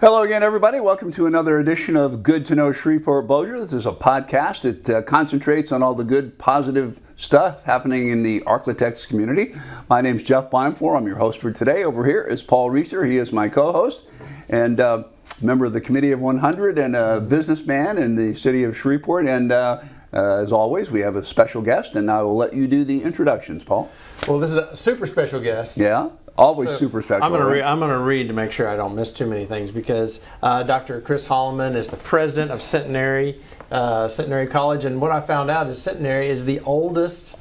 Hello again, everybody. Welcome to another edition of Good to Know Shreveport Bossier. This is a podcast that concentrates on all the good, positive stuff happening in the Arklatex community. My name is Jeff Blindfloor. I'm your host for today. Over here is Paul Reeser. He is my co-host and member of the Committee of 100 and a businessman in the city of Shreveport. And as always, we have a special guest, and I will let you do the introductions, Paul. Well, this is a super special guest. Yeah. Always super special. I'm going to read to make sure I don't miss too many things because Dr. Chris Holoman is the president of Centenary College, and what I found out is Centenary is the oldest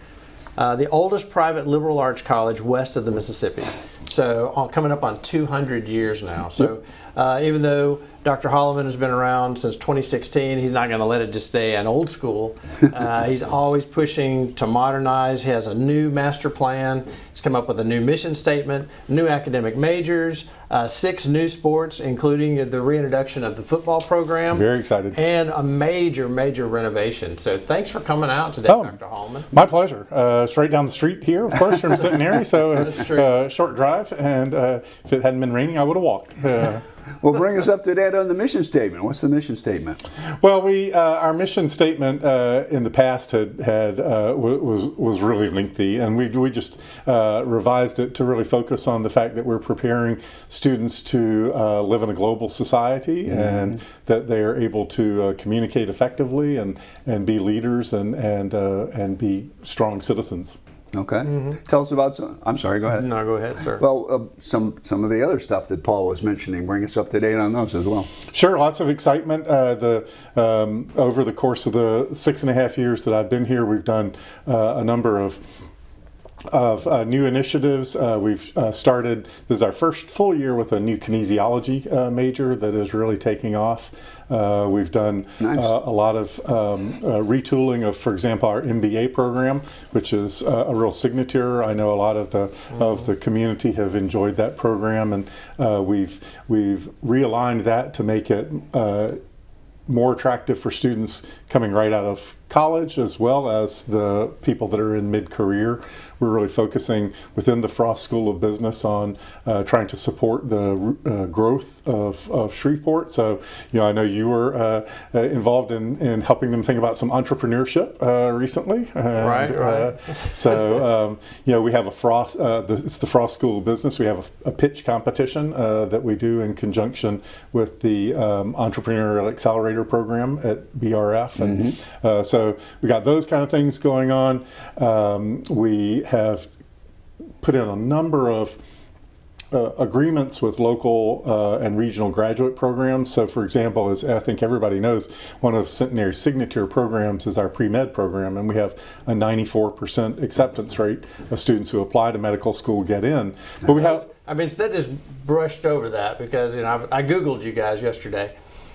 private liberal arts college west of the Mississippi. So coming up on 200 years now. So even though Dr. Holoman has been around since 2016, he's not going to let it just stay an old school. He's always pushing to modernize. He has a new master plan. He's come up with a new mission statement, new academic majors, 6 new sports, including the reintroduction of the football program. Very excited. And a major renovation. So thanks for coming out today, Dr. Holoman. My pleasure. It's right down the street here, of course, from Centenary, so short drive. And if it hadn't been raining, I would have walked. Well, bring us up to date on the mission statement. What's the mission statement? Well, our mission statement in the past was really lengthy, and we just revised it to really focus on the fact that we're preparing students to live in a global society, and that they are able to communicate effectively and be leaders and be strong citizens. Okay. Tell us about some. I'm sorry, go ahead. No, go ahead, sir. Well, some of the other stuff that Paul was mentioning. Bring us up to date on those as well. Sure, lots of excitement. Over the course of the 6.5 years that I've been here, we've done a number of new initiatives. We've started, this is our first full year with a new kinesiology major that is really taking off. We've done a lot of retooling of, for example, our MBA program, which is a real signature. I know a lot of the community have enjoyed that program, and we've realigned that to make it more attractive for students coming right out of college, as well as the people that are in mid-career. We're really focusing within the Frost School of Business on trying to support the growth of Shreveport. So, I know you were involved in helping them think about some entrepreneurship recently. Right. So, we have it's the Frost School of Business. We have a pitch competition that we do in conjunction with the Entrepreneurial Accelerator Program at BRF. And so we got those kind of things going on. We have put in a number of agreements with local and regional graduate programs. So, for example, as I think everybody knows, one of Centenary's signature programs is our pre-med program, and we have a 94% acceptance rate of students who apply to medical school get in. But we have, so that just brushed over that because I Googled you guys yesterday.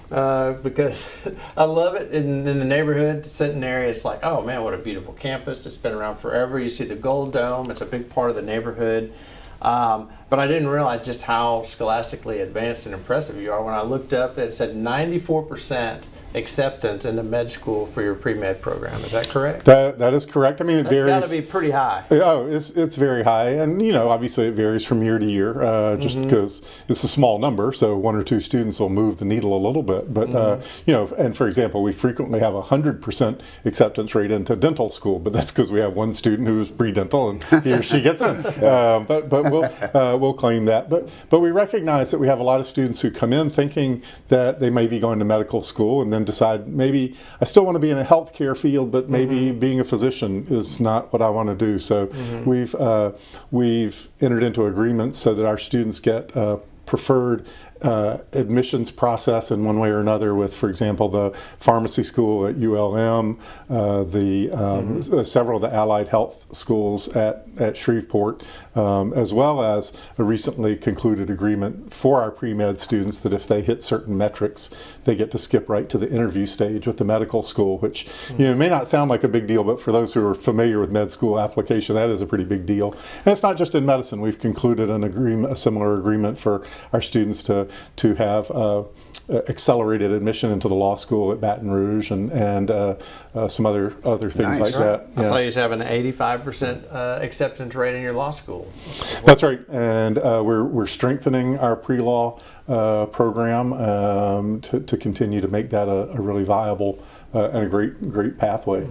Because I love it in the neighborhood, Centenary. It's like, oh man, what a beautiful campus. It's been around forever. You see the Gold Dome. It's a big part of the neighborhood. But I didn't realize just how scholastically advanced and impressive you are. When I looked up, it said 94% acceptance into med school for your pre-med program. Is that correct? That is correct. I mean, it varies. It's got to be pretty high. Oh, it's very high, and obviously it varies from year to year, just because it's a small number. So 1 or 2 students will move the needle a little bit. But and for example, we frequently have 100% acceptance rate into dental school, but that's because we have one student who is pre-dental and he or she gets in. But we'll claim that. But we recognize that we have a lot of students who come in thinking that they may be going to medical school and then decide maybe I still want to be in a healthcare field, but maybe being a physician is not what I want to do. So we've entered into agreements so that our students get preferred admissions process in one way or another with, for example, the pharmacy school at ULM, several of the allied health schools at Shreveport, as well as a recently concluded agreement for our pre-med students that if they hit certain metrics, they get to skip right to the interview stage with the medical school, which may not sound like a big deal, but for those who are familiar with med school application, that is a pretty big deal. And it's not just in medicine. We've concluded a similar agreement for our students to have accelerated admission into the law school at Baton Rouge and some other things Nice. like that. I saw you have an 85% acceptance rate in your law school. That's right, and we're strengthening our pre-law program to continue to make that a really viable and a great pathway.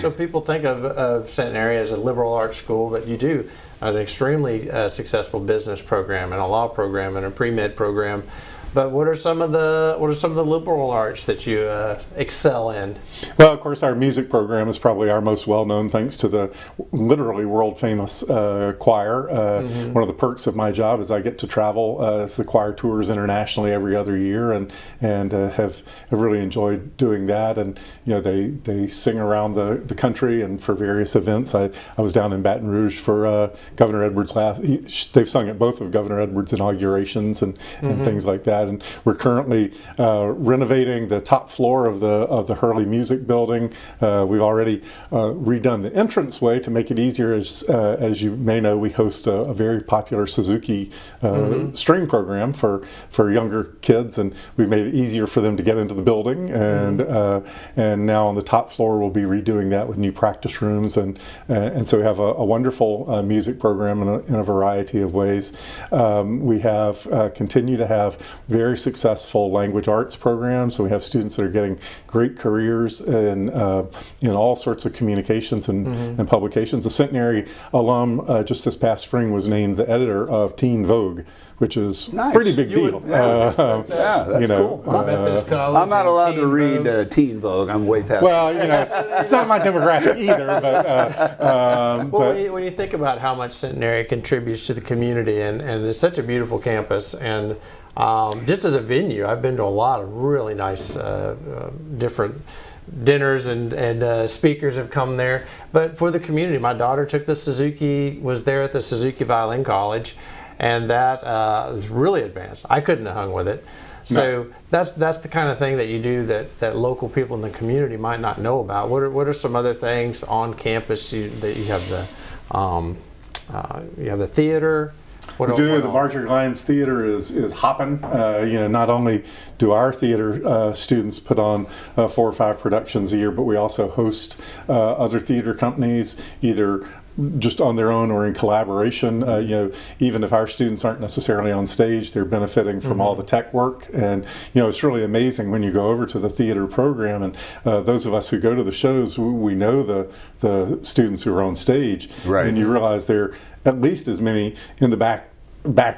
So people think of Centenary as a liberal arts school, but you do an extremely successful business program and a law program and a pre-med program. But what are some of the liberal arts that you excel in? Well, of course, our music program is probably our most well-known, thanks to the literally world-famous choir. One of the perks of my job is I get to travel as the choir tours internationally every other year, and have really enjoyed doing that. And they sing around the country and for various events. I was down in Baton Rouge for Governor Edwards they've sung at both of Governor Edwards' inaugurations and things like that. And we're currently renovating the top floor of the Hurley Music Building. We've already redone the entranceway to make it easier. As you may know, we host a very popular Suzuki string program for younger kids, and we've made it easier for them to get into the building. And now on the top floor, we'll be redoing that with new practice rooms, and so we have a wonderful music program in a variety of ways. We have continue to have very successful language arts programs. So we have students that are getting great careers in all sorts of communications and publications. The Centenary alum just this past spring was named the editor of Teen Vogue, which is Nice. a pretty big deal. Yeah, that's cool. I'm not allowed to read Teen Vogue. I'm way past. Well, it's not my demographic either. But when you think about how much Centenary contributes to the community, and it's such a beautiful campus, and just as a venue, I've been to a lot of really nice different dinners and speakers have come there. But for the community, my daughter was there at the Suzuki Violin College, and that was really advanced. I couldn't have hung with it. So that's the kind of thing that you do that local people in the community might not know about. What are some other things on campus that you have the theater? The Marjorie Lyons Theater is hopping. Not only do our theater students put on 4 or 5 productions a year, but we also host other theater companies, either just on their own or in collaboration. Even if our students aren't necessarily on stage, they're benefiting from all the tech work. And it's really amazing when you go over to the theater program, and those of us who go to the shows, we know the students who are on stage, right. And you realize there are at least as many in the back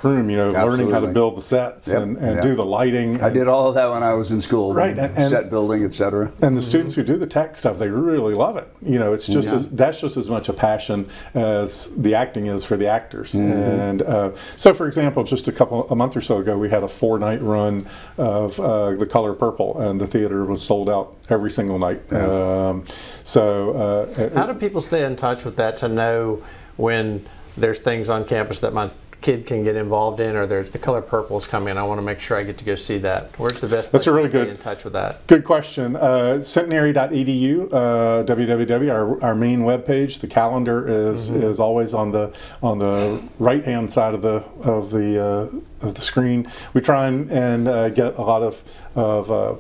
room, learning how to build the sets and do the lighting. I did all of that when I was in school, right? And set building, etc. And the students who do the tech stuff, they really love it. It's just that's just as much a passion as the acting is for the actors. And so, for example, just a month or so ago, we had a 4-night run of The Color Purple, and the theater was sold out every single night. Yeah. How do people stay in touch with that to know when there's things on campus that my kid can get involved in, or there's The Color Purple is coming? I want to make sure I get to go see that. Where's the best place to stay in touch with that? Good question. Centenary.edu, www, our main webpage. The calendar is always on the right hand side of the screen. We try and get a lot of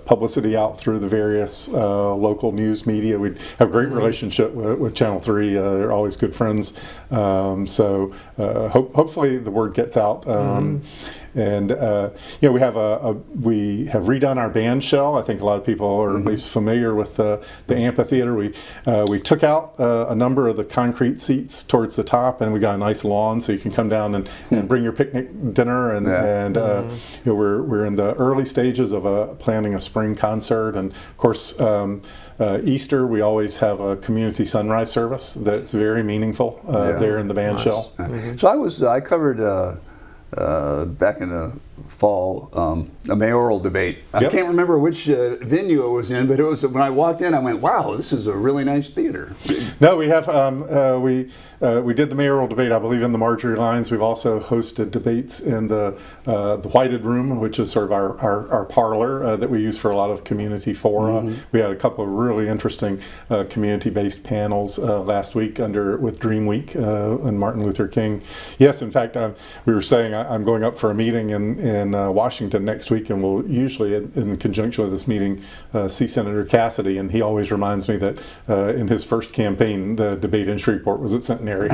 publicity out through the various local news media. We have a great relationship with Channel 3. They're always good friends. So hopefully the word gets out. And we have redone our band shell. I think a lot of people are at least familiar with the amphitheater. We took out a number of the concrete seats towards the top, and we got a nice lawn so you can come down and bring your picnic dinner. And we're in the early stages of planning a spring concert, and of course. Easter, we always have a community sunrise service that's very meaningful there in the band shell. So I covered back in the fall a mayoral debate. I can't remember which venue it was in, but it was when I walked in. I went, "Wow, this is a really nice theater." No, we have we did the mayoral debate, I believe, in the Marjorie Lyons. We've also hosted debates in the Whited Room, which is sort of our parlor that we use for a lot of community fora. We had a couple of really interesting community-based panels last week with Dream Week and Martin Luther King. Yes, in fact, we were saying I'm going up for a meeting in in Washington next week, and we'll usually, in conjunction with this meeting, see Senator Cassidy, and he always reminds me that in his first campaign, the debate in Shreveport was at Centenary.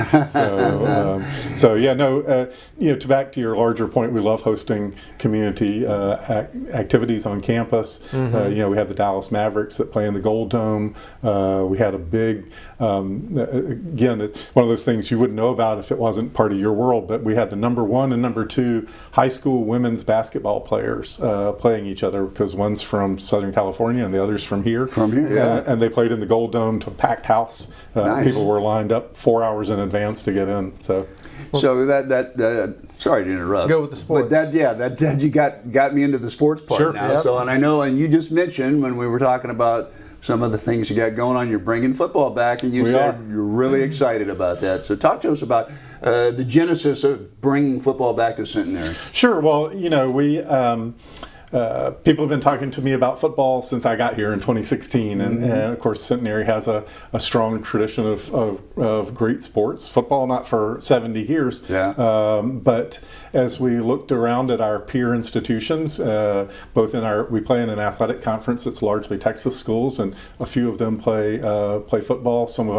So yeah, no, to back to your larger point, we love hosting community activities on campus. We have the Dallas Mavericks that play in the Gold Dome. We had a big, again, it's one of those things you wouldn't know about if it wasn't part of your world, but we had the number 1 and number 2 high school women's basketball players playing each other, because one's from Southern California and the other's from here. Yeah. And they played in the Gold Dome to a packed house. Nice. People were lined up 4 hours in advance to get in. So that sorry to interrupt. Go with the sports. But that you got me into the sports part Sure. now. Yep. So, and I know, and you just mentioned when we were talking about some of the things you got going on, you're bringing football back, and you said you're really excited about that. So talk to us about the genesis of bringing football back to Centenary. Sure. Well, we people have been talking to me about football since I got here in 2016, and of course Centenary has a strong tradition of great sports. Football, not for 70 years, but as we looked around at our peer institutions, both we play in an athletic conference that's largely Texas schools, and a few of them play football. Some of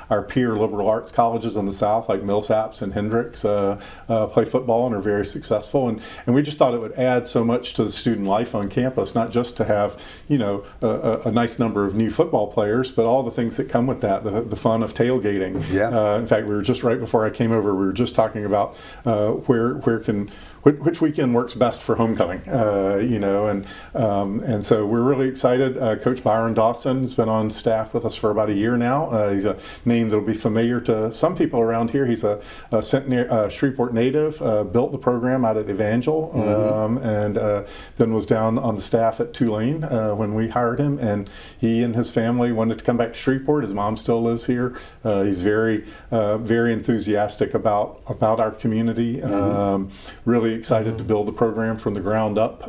our peer liberal arts colleges in the South, like Millsaps and Hendricks, play football and are very successful. And we just thought it would add so much to the student life on campus, not just to have a nice number of new football players, but all the things that come with that, the fun of tailgating. In fact, we were just right before I came over, we were just talking about which weekend works best for homecoming, and so we're really excited. Coach Byron Dawson has been on staff with us for about a year now. He's a name that'll be familiar to some people around here. He's a Shreveport native, built the program out at Evangel, and then was down on the staff at Tulane when we hired him, and he and his family wanted to come back to Shreveport. His mom still lives here. He's very enthusiastic about our community. Really excited to build the program from the ground up.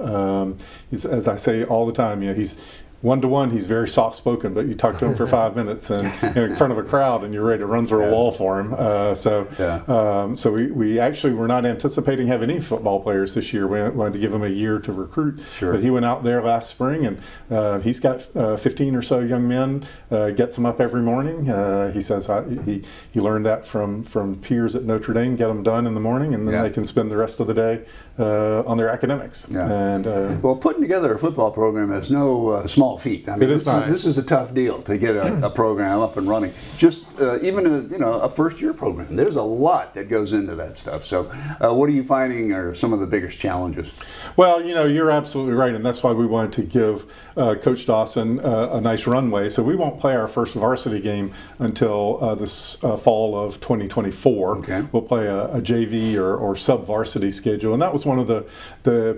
He's, as I say all the time, he's one-to-one, he's very soft-spoken, but you talk to him for 5 minutes and in front of a crowd and you're ready to run through a wall for him. So we actually were not anticipating having any football players this year. We wanted to give him a year to recruit. But he went out there last spring, and he's got 15 or so young men, gets them up every morning. He says he learned that from peers at Notre Dame, get them done in the morning, and then they can spend the rest of the day on their academics. And well, putting together a football program is no small feat. I mean, this is a tough deal to get a program up and running. Just even a first-year program. There's a lot that goes into that stuff. So, what are you finding are some of the biggest challenges? Well, you're absolutely right, and that's why we wanted to give Coach Dawson a nice runway. So we won't play our first varsity game until this fall of 2024. Okay. We'll play a JV or sub-varsity schedule, and that was one of the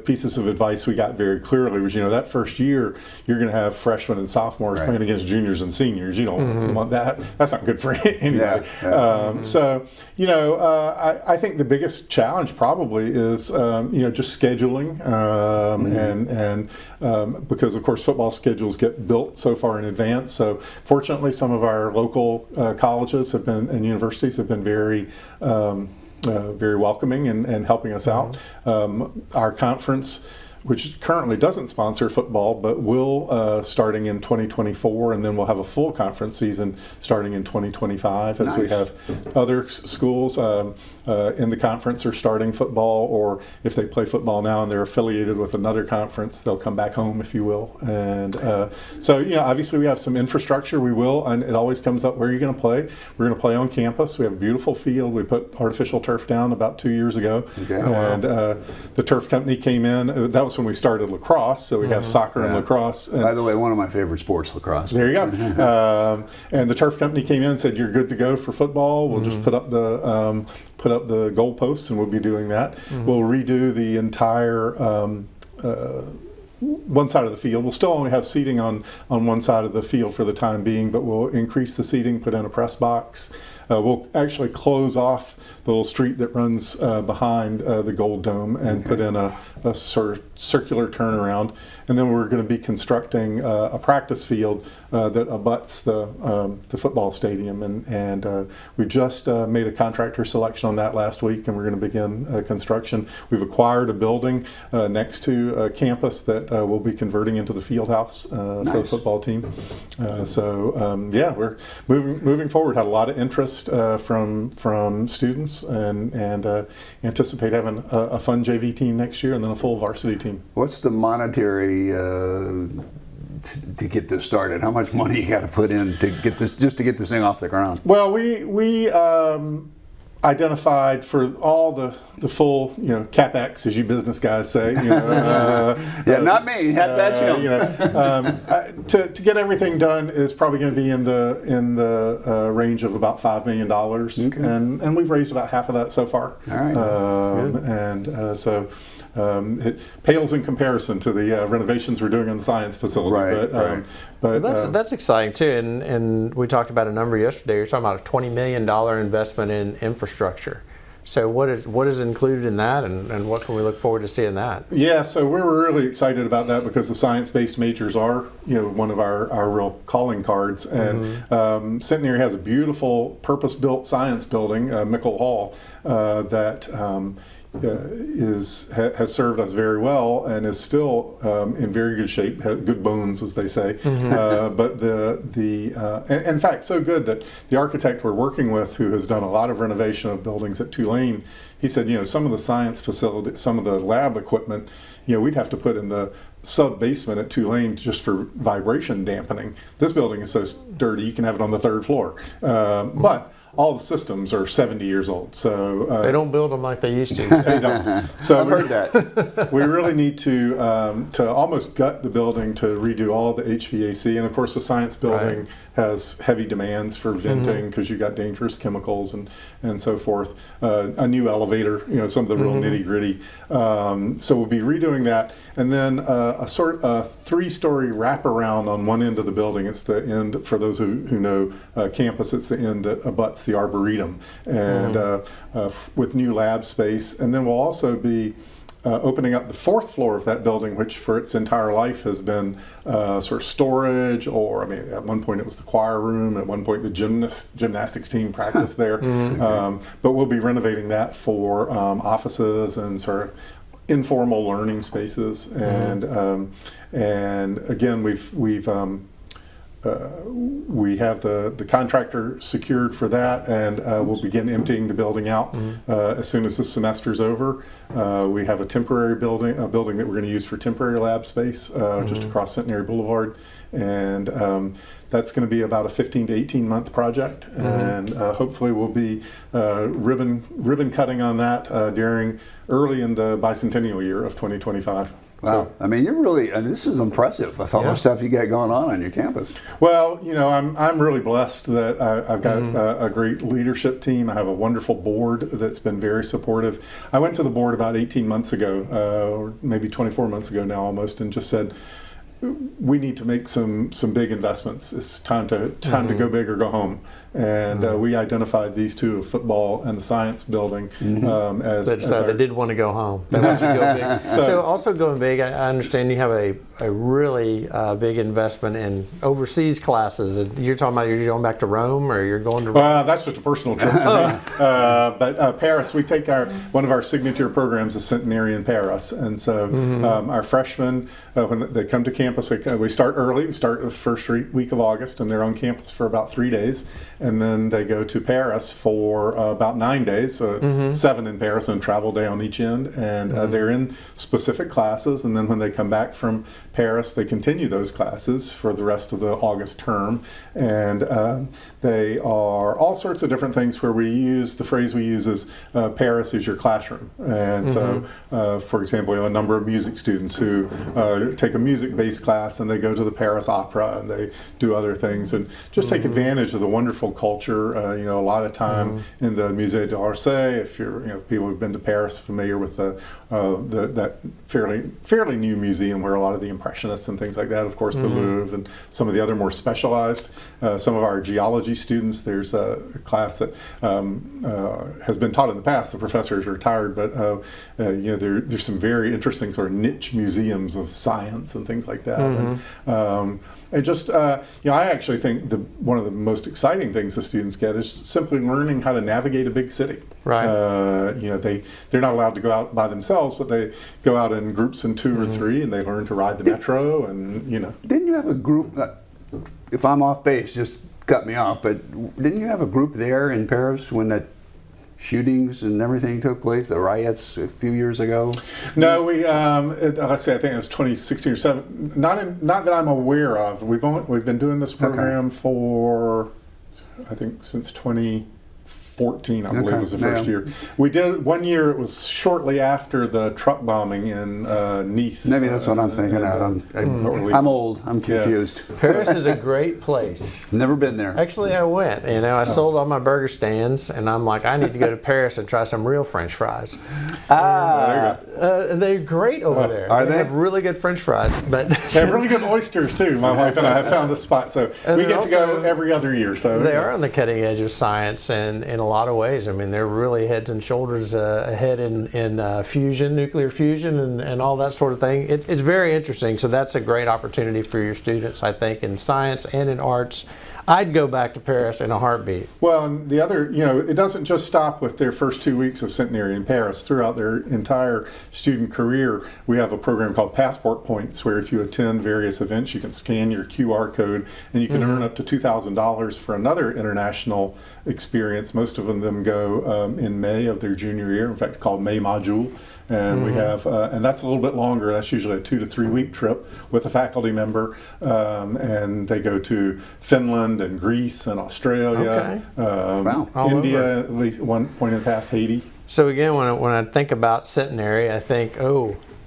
pieces of advice we got very clearly. Was that first year you're going to have freshmen and sophomores playing against juniors and seniors. You don't want that. That's not good for anybody. So I think the biggest challenge probably is just scheduling, and because of course football schedules get built so far in advance. So fortunately, some of our local colleges and universities have been very welcoming and helping us out. Our conference, which currently doesn't sponsor football, but will starting in 2024, and then we'll have a full conference season starting in 2025, as we have other schools in the conference are starting football, or if they play football now and they're affiliated with another conference, they'll come back home, if you will. And so obviously we have some infrastructure. We will, and it always comes up, where are you going to play? We're going to play on campus. We have a beautiful field. We put artificial turf down about 2 years ago, and the turf company came in. That was when we started lacrosse, so we have soccer and lacrosse. And by the way, one of my favorite sports, lacrosse. There you go. And the turf company came in and said, "You're good to go for football. We'll just put up the goalposts, and we'll be doing that. We'll redo the entire one side of the field. We'll still only have seating on one side of the field for the time being, but we'll increase the seating, put in a press box. We'll actually close off the little street that runs behind the Gold Dome and put in a sort of circular turnaround. And then we're going to be constructing a practice field that abuts the football stadium. And we just made a contractor selection on that last week, and we're going to begin construction. We've acquired a building next to a campus that we'll be converting into the field house for the football team. Yeah, we're moving forward. Had a lot of interest from students, and anticipate having a fun JV team next year, and then a full varsity team. What's the monetary to get this started? How much money you got to put in to get this, just to get this thing off the ground? Well, we identified for all the full, CapEx, as you business guys say. Yeah, not me. That's him. To get everything done is probably going to be in the range of about $5 million, and we've raised about half of that so far. All right. So it pales in comparison to the renovations we're doing on the science facility. Right. But that's exciting too, and we talked about a number yesterday. You're talking about a $20 million investment in infrastructure. So what is included in that, and what can we look forward to seeing that? Yeah, so we're really excited about that because the science-based majors are, one of our real calling cards. And Centenary has a beautiful purpose-built science building, Mickle Hall, that has served us very well and is still in very good shape, good bones, as they say. But in fact, so good that the architect we're working with, who has done a lot of renovation of buildings at Tulane, he said, some of the science facility, some of the lab equipment, we'd have to put in the sub-basement at Tulane just for vibration dampening. This building is so dirty, you can have it on the third floor. But all the systems are 70 years old, so they don't build them like they used to. They don't. So I've heard that. We really need to almost gut the building to redo all the HVAC, and of course the science building has heavy demands for venting because you've got dangerous chemicals and so forth. A new elevator, some of the real nitty gritty. So we'll be redoing that, and then a sort of 3-story wraparound on one end of the building. It's the end, for those who know campus, it's the end that abuts the Arboretum, and with new lab space. And then we'll also be opening up the 4th floor of that building, which for its entire life has been sort of storage, or at one point it was the choir room, at one point the gymnastics team practiced there. But we'll be renovating that for offices and sort of informal learning spaces. And again, we have the contractor secured for that, and we'll begin emptying the building out as soon as this semester's over. We have a temporary building, that we're going to use for temporary lab space just across Centenary Boulevard, and that's going to be about a 15 to 18 month project, and hopefully we'll be ribbon cutting on that early in the bicentennial year of 2025. Wow, you're really, this is impressive with all the stuff you got going on your campus. Well, I'm really blessed that I've got a great leadership team. I have a wonderful board that's been very supportive. I went to the board about 18 months ago, or maybe 24 months ago now almost, and just said, we need to make some big investments. It's time to go big or go home. And we identified these two, football and the science building, as they decided they did want to go home. They wanted to go big. So also going big, I understand you have a really big investment in overseas classes. You're talking about you're going back to Rome, or you're going to Rome? That's just a personal trip for me. But Paris, we take one of our signature programs is Centenary in Paris. And so our freshmen, when they come to campus, we start early. We start the first week of August, and they're on campus for about 3 days. And then they go to Paris for about 9 days, so 7 in Paris, and travel day on each end. And they're in specific classes. And then when they come back from Paris, they continue those classes for the rest of the August term. And they are all sorts of different things where the phrase we use is Paris is your classroom. And so, for example, we have a number of music students who take a music-based class, and they go to the Paris Opera, and they do other things, and just take advantage of the wonderful culture. A lot of time in the Musée d'Orsay. If you're, people who've been to Paris, familiar with that fairly new museum where a lot of the Impressionists and things like that. Of course, the Louvre and some of the other more specialized. Some of our geology students. There's a class that has been taught in the past. The professor is retired, but there's some very interesting sort of niche museums of science and things like that. And just, I actually think one of the most exciting things the students get is simply learning how to navigate a big city. Right. They're not allowed to go out by themselves, but they go out in groups of 2 or 3, and they learn to ride the metro. And Didn't you have a group? If I'm off base, just cut me off. But didn't you have a group there in Paris when that shootings and everything took place, the riots a few years ago? No, let's say I think it was 2016 or 7. Not that I'm aware of. We've been doing this program for, I think, since 2014, I believe was the first year. We did one year. It was shortly after the truck bombing in Nice. Maybe that's what I'm thinking of. I'm old. I'm confused. Paris is a great place. Never been there. Actually, I went. I sold all my burger stands, and I'm like, I need to go to Paris and try some real French fries. They're great over there. Are they? Have really good French fries, but they have really good oysters too. My wife and I have found a spot, so we get to go every other year. So they are on the cutting edge of science, and in a lot of ways. I mean, they're really heads and shoulders ahead in fusion, nuclear fusion, and all that sort of thing. It's very interesting. So that's a great opportunity for your students, I think, in science and in arts. I'd go back to Paris in a heartbeat. Well, and the other, it doesn't just stop with their first 2 weeks of Centenary in Paris. Throughout their entire student career, we have a program called Passport Points, where if you attend various events, you can scan your QR code, and you can earn up to $2,000 for another international experience. Most of them go in May of their junior year. In fact, it's called May Module. And we have, and that's a little bit longer. That's usually a 2 to 3 week trip with a faculty member, and they go to Finland and Greece and Australia, India, at least one point in the past, Haiti. So again, when I think about Centenary, I think,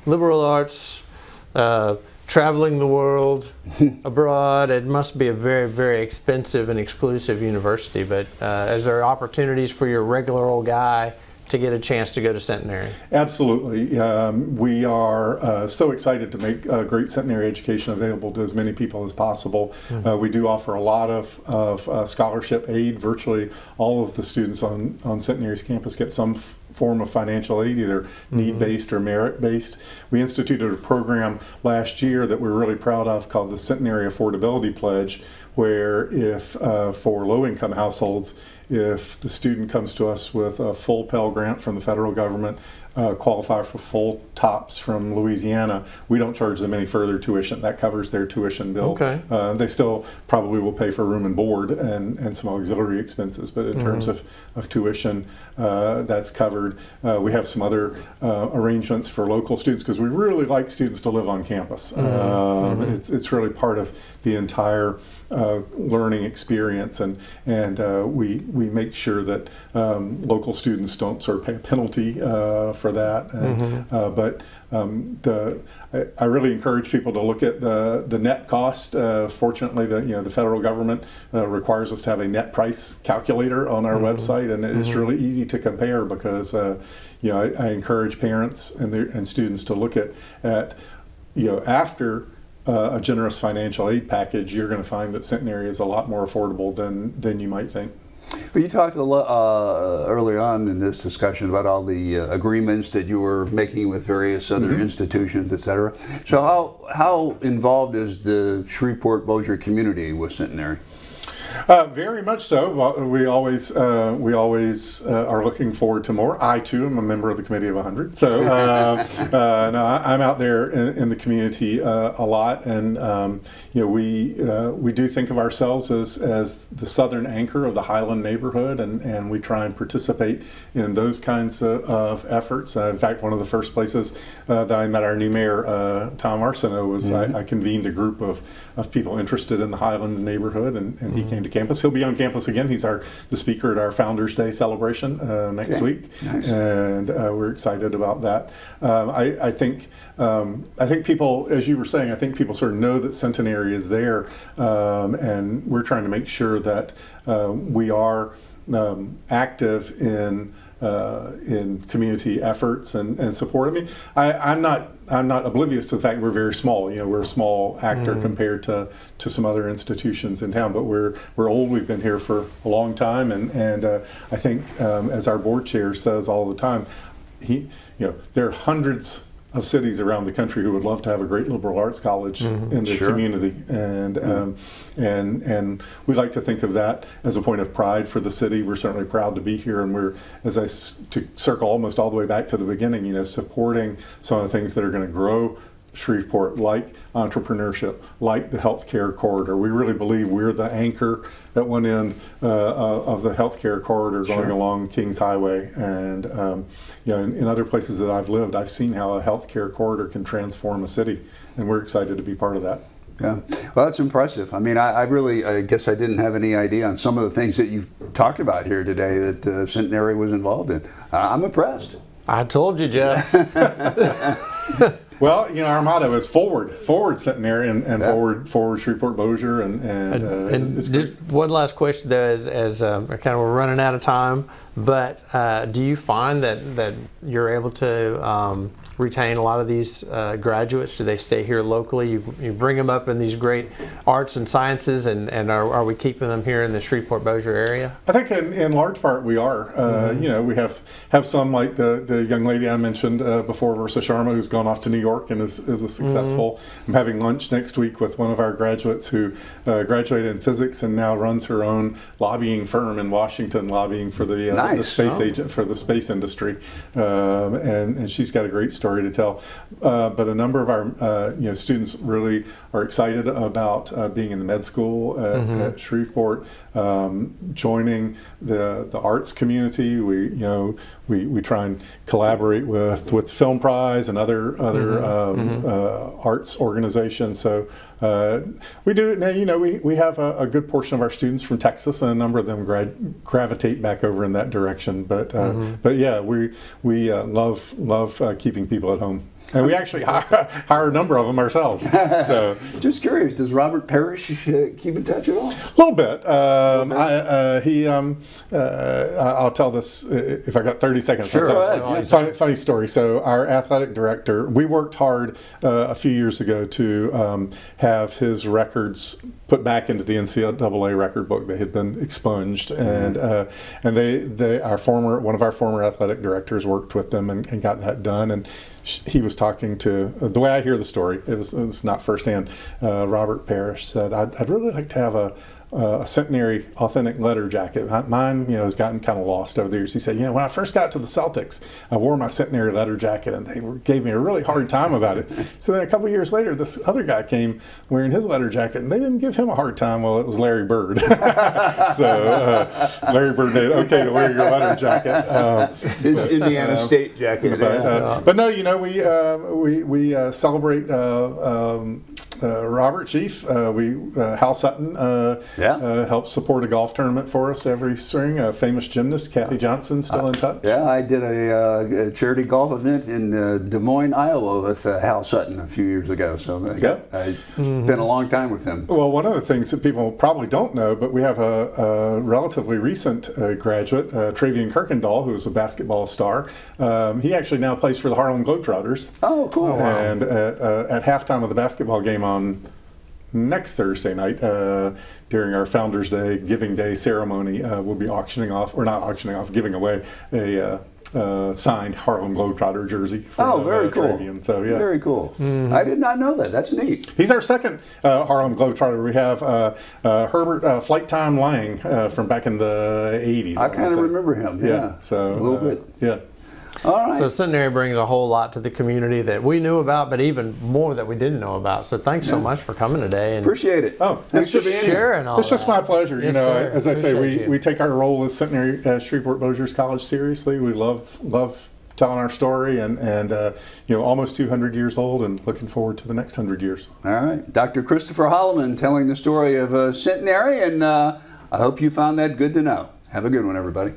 liberal arts, traveling the world, abroad. It must be a very, very expensive and exclusive university. But is there opportunities for your regular old guy to get a chance to go to Centenary? Absolutely. We are so excited to make great Centenary education available to as many people as possible. We do offer a lot of scholarship aid. Virtually all of the students on Centenary's campus get some form of financial aid, either need-based or merit-based. We instituted a program last year that we're really proud of called the Centenary Affordability Pledge, where if for low-income households, if the student comes to us with a full Pell Grant from the federal government, qualify for full TOPS from Louisiana, we don't charge them any further tuition. That covers their tuition bill. Okay. They still probably will pay for room and board and some auxiliary expenses, but in terms of tuition, that's covered. We have some other arrangements for local students because we really like students to live on campus. It's really part of the entire learning experience, and we make sure that local students don't sort of pay a penalty for that. But I really encourage people to look at the net cost. Fortunately, the federal government requires us to have a net price calculator on our website, and it's really easy to compare because I encourage parents and students to look at after a generous financial aid package, you're going to find that Centenary is a lot more affordable than you might think. Well, you talked a lot early on in this discussion about all the agreements that you were making with various other institutions, et cetera. So how involved is the Shreveport-Bossier community with Centenary? Very much so. Well, we always are looking forward to more. I too am a member of the Committee of 100, so no, I'm out there in the community a lot, and we do think of ourselves as the southern anchor of the Highland neighborhood, and we try and participate in those kinds of efforts. In fact, one of the first places that I met our new mayor, Tom Arsenault, was I convened a group of people interested in the Highland neighborhood, and he came to campus. He'll be on campus again. He's the speaker at our Founders Day celebration next week, Nice. and we're excited about that. I think people, as you were saying, I think people sort of know that Centenary is there, and we're trying to make sure that we are active in community efforts and support. I mean, I'm not oblivious to the fact that we're very small. You know, we're a small actor compared to some other institutions in town, but we're old. We've been here for a long time, and I think as our board chair says all the time, there are hundreds of cities around the country who would love to have a great liberal arts college in the community, and we like to think of that as a point of pride for the city. We're certainly proud to be here, and we're, to circle almost all the way back to the beginning, supporting some of the things that are going to grow Shreveport, like entrepreneurship, like the healthcare corridor. We really believe we're the anchor at one end of the healthcare corridor going along Kings Highway. And in other places that I've lived, I've seen how a healthcare corridor can transform a city, and we're excited to be part of that. Yeah, well, that's impressive. I mean, I guess I didn't have any idea on some of the things that you've talked about here today that Centenary was involved in. I'm impressed. I told you, Jeff. Well, our motto is forward Centenary, and forward Shreveport Bossier, and it's just one last question though, as we're running out of time, but do you find that you're able to retain a lot of these graduates? Do they stay here locally? You bring them up in these great arts and sciences, and are we keeping them here in the Shreveport Bossier area? I think in large part we are. We have some, like the young lady I mentioned before, Versa Sharma, who's gone off to New York and is a successful. I'm having lunch next week with one of our graduates who graduated in physics and now runs her own lobbying firm in Washington, lobbying for the space agent for the space industry, and she's got a great story to tell. But a number of our students really are excited about being in the med school at Shreveport, joining the arts community. We try and collaborate with Film Prize and other arts organizations. So we do now. We have a good portion of our students from Texas, and a number of them gravitate back over in that direction. But yeah, we love keeping people at home. And we actually hire a number of them ourselves. So, just curious, does Robert Parrish keep in touch at all? A little bit. I'll tell this if I got 30 seconds. Sure, I'll tell funny story. So our athletic director, we worked hard a few years ago to have his records put back into the NCAA record book. They had been expunged, and one of our former athletic directors worked with them and got that done. And he was talking to, the way I hear the story, it was not firsthand. Robert Parrish said, "I'd really like to have a Centenary authentic letter jacket. Mine, has gotten kind of lost over the years." He said, "When I first got to the Celtics, I wore my Centenary letter jacket, and they gave me a really hard time about it." So then a couple of years later, this other guy came wearing his letter jacket, and they didn't give him a hard time. Well, it was Larry Bird. So Larry Bird made it okay to wear your letter jacket. Indiana State jacket. But no, we celebrate Robert Chief. Hal Sutton helps support a golf tournament for us every spring. A famous gymnast, Kathy Johnson, still in touch. Yeah, I did a charity golf event in Des Moines, Iowa with Hal Sutton a few years ago. So I've been a long time with him. Well, one of the things that people probably don't know, but we have a relatively recent graduate, Travian Kirkendall, who is a basketball star. He actually now plays for the Harlem Globetrotters. Oh, cool. And at halftime of the basketball game on next Thursday night, during our Founders Day, Giving Day ceremony, we'll be giving away a signed Harlem Globetrotter jersey. Very cool. Travian. So, yeah. Very cool. I did not know that. That's neat. He's our second Harlem Globetrotter. We have Herbert Flight Time Lang from back in the 80s. I kind of remember him. Yeah. So a little bit. Yeah. All right. So Centenary brings a whole lot to the community that we knew about, but even more that we didn't know about. So thanks so much for coming today. And appreciate it. Oh, thanks for being here. Sharing all It's just my pleasure. Yes, sir. As I say, Appreciate we take our role as Centenary Shreveport Bossier College seriously. We love telling our story, and almost 200 years old, and looking forward to the next 100 years. All right. Dr. Christopher Holoman telling the story of Centenary, and I hope you found that good to know. Have a good one, everybody.